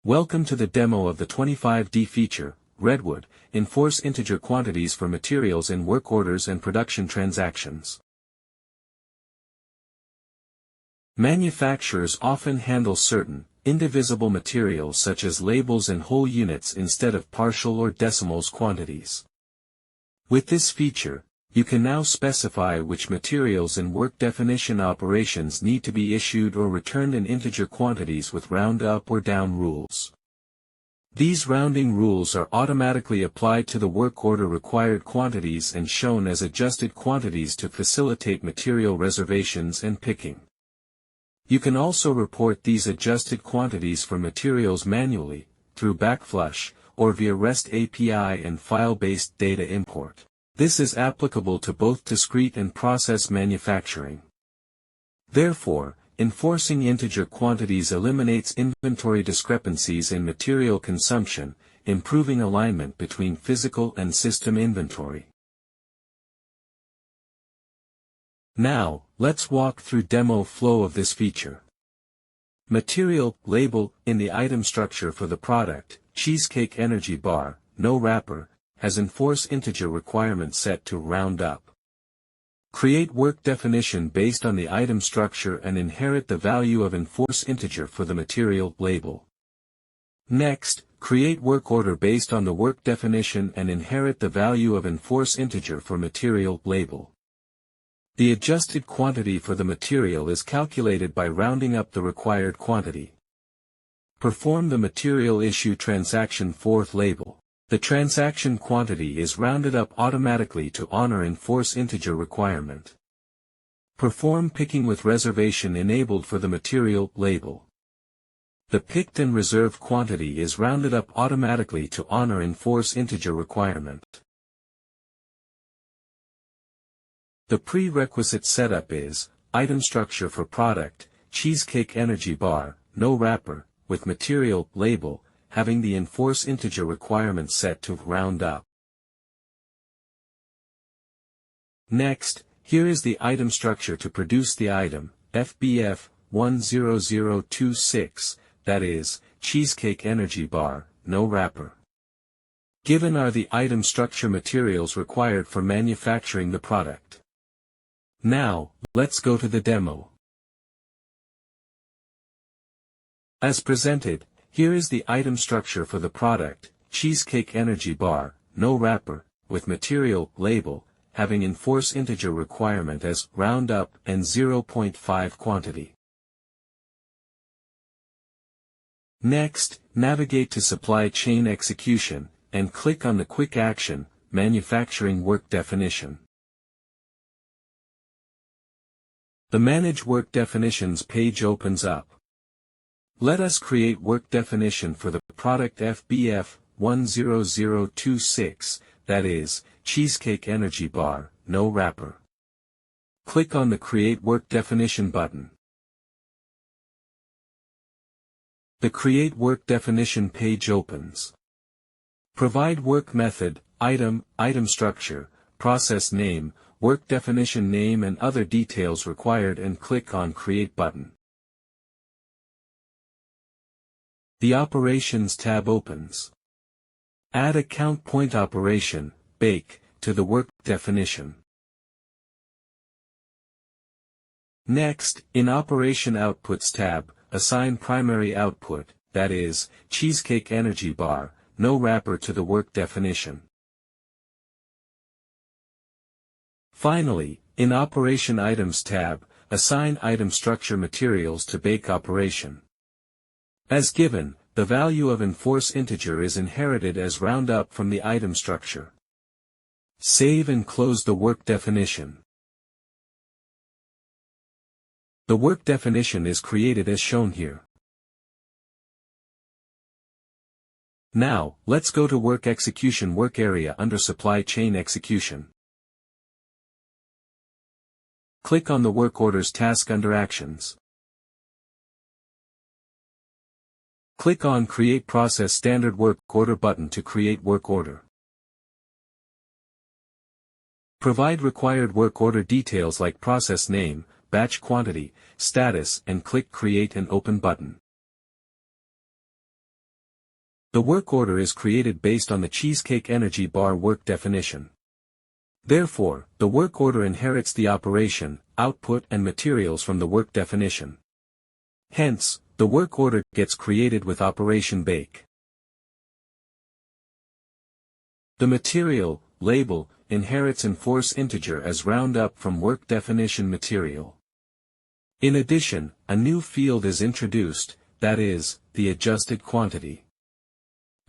Welcome to the demo of the 25D feature, Redwood, enforce integer quantities for materials in work orders and production transactions. Manufacturers often handle certain, indivisible materials such as labels and whole units instead of partial or decimals quantities. With this feature, you can now specify which materials in work definition operations need to be issued or returned in integer quantities with round up or down rules. These rounding rules are automatically applied to the work order required quantities and shown as adjusted quantities to facilitate material reservations and picking. You can also report these adjusted quantities for materials manually, through backflush, or via REST API and file-based data import. This is applicable to both discrete and process manufacturing. Therefore, enforcing integer quantities eliminates inventory discrepancies in material consumption, improving alignment between physical and system inventory. Now, let's walk through demo flow of this feature. Material label in the item structure for the product, Cheesecake Energy Bar, no wrapper, has enforce integer requirement set to round up. Create work definition based on the item structure and inherit the value of enforce integer for the material label. Next, create work order based on the work definition and inherit the value of enforce integer for material label. The adjusted quantity for the material is calculated by rounding up the required quantity. Perform the material issue transaction for label. The transaction quantity is rounded up automatically to honor enforce integer requirement. Perform picking with reservation enabled for the material label. The picked and reserved quantity is rounded up automatically to honor enforce integer requirement. The prerequisite setup is, item structure for product, Cheesecake Energy Bar, no wrapper, with material label, having the enforce integer requirement set to round up. Next, here is the item structure to produce the item, FBF 10026, that is, Cheesecake Energy Bar, no wrapper. Given are the item structure materials required for manufacturing the product. Now, let's go to the demo. As presented, here is the item structure for the product, Cheesecake Energy Bar, no wrapper, with material label, having enforce integer requirement as round up and 0.5 quantity. Next, navigate to supply chain execution, and click on the quick action, manufacturing work definition. The Manage Work Definitions page opens up. Let us create work definition for the product FBF 10026, that is, Cheesecake Energy Bar, no wrapper. Click on the Create Work Definition button. The Create Work Definition page opens. Provide work method, item structure, process name, work definition name and other details required and click on Create button. The Operations tab opens. Add a count point operation, bake, to the work definition. Next, in Operation Outputs tab, assign primary output, that is, Cheesecake Energy Bar, no wrapper to the work definition. Finally, in Operation Items tab, assign item structure materials to bake operation. As given, the value of enforce integer is inherited as round up from the item structure. Save and close the work definition. The work definition is created as shown here. Now, let's go to Work Execution work area under Supply Chain Execution. Click on the Work Orders task under Actions. Click on Create Process Standard Work Order button to create work order. Provide required work order details like process name, batch quantity, status and click Create and Open button. The work order is created based on the Cheesecake Energy Bar work definition. Therefore, the work order inherits the operation, output and materials from the work definition. Hence, the work order gets created with operation bake. The material, label, inherits enforce integer as roundup from work definition material. In addition, a new field is introduced, that is, the adjusted quantity.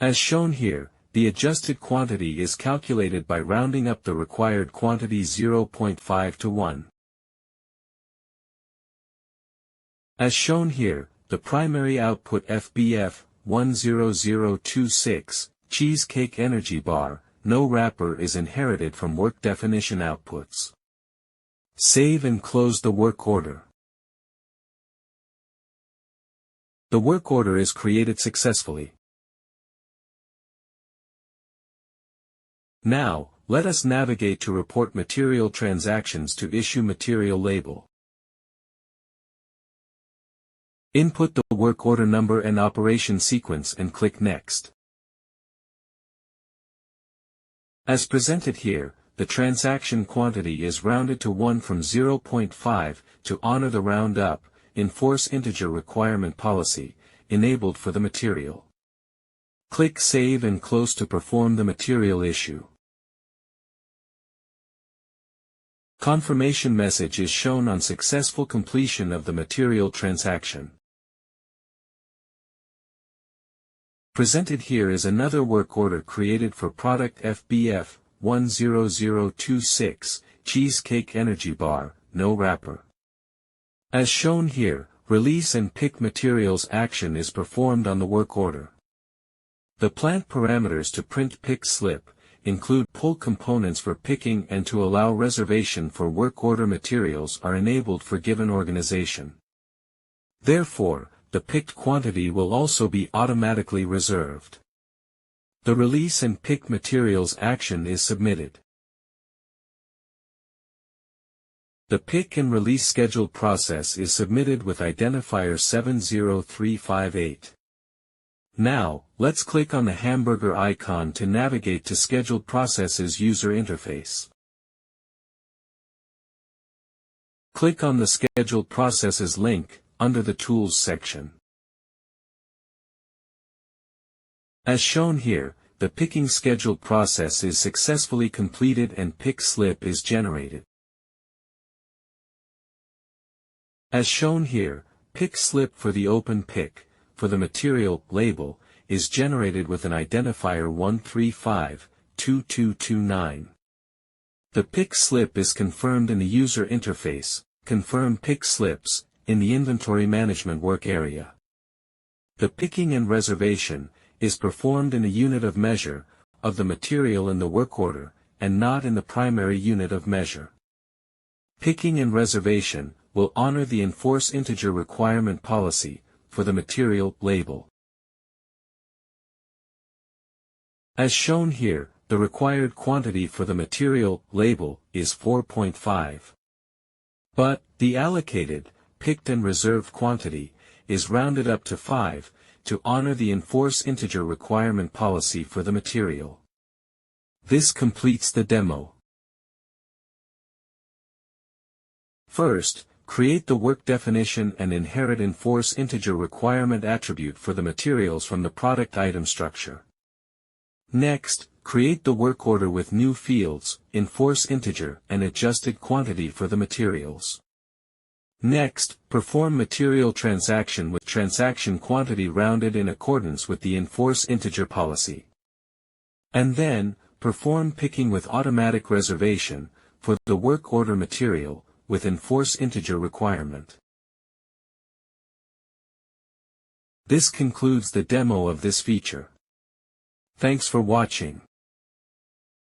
As shown here, the adjusted quantity is calculated by rounding up the required quantity 0.5 to 1. As shown here, the primary output FBF 10026, Cheesecake Energy Bar, no wrapper is inherited from work definition outputs. Save and close the work order. The work order is created successfully. Now, let us navigate to report material transactions to issue material label. Input the work order number and operation sequence and click Next. As presented here, the transaction quantity is rounded to 1 from 0.5 to honor the round-up, enforce integer requirement policy, enabled for the material. Click Save and Close to perform the material issue. Confirmation message is shown on successful completion of the material transaction. Presented here is another work order created for product FBF 10026, Cheesecake Energy Bar, no wrapper. As shown here, release and pick materials action is performed on the work order. The plant parameters to print pick slip include pull components for picking and to allow reservation for work order materials are enabled for given organization. Therefore, the picked quantity will also be automatically reserved. The release and pick materials action is submitted. The pick and release scheduled process is submitted with identifier 70358. Now, let's click on the hamburger icon to navigate to Scheduled Processes user interface. Click on the Scheduled Processes link, under the Tools section. As shown here, the picking scheduled process is successfully completed and pick slip is generated. As shown here, pick slip for the open pick, for the material label, is generated with an identifier 1352229. The pick slip is confirmed in the user interface, Confirm Pick Slips, in the Inventory Management work area. The picking and reservation is performed in a unit of measure of the material in the work order, and not in the primary unit of measure. Picking and reservation will honor the enforce integer requirement policy for the material label. As shown here, the required quantity for the material label is 4.5. But, the allocated, picked and reserved quantity, is rounded up to 5, to honor the enforce integer requirement policy for the material. This completes the demo. First, create the work definition and inherit enforce integer requirement attribute for the materials from the product item structure. Next, create the work order with new fields, enforce integer and adjusted quantity for the materials. Next, perform material transaction with transaction quantity rounded in accordance with the enforce integer policy. And then, perform picking with automatic reservation, for the work order material, with enforce integer requirement. This concludes the demo of this feature. Thanks for watching.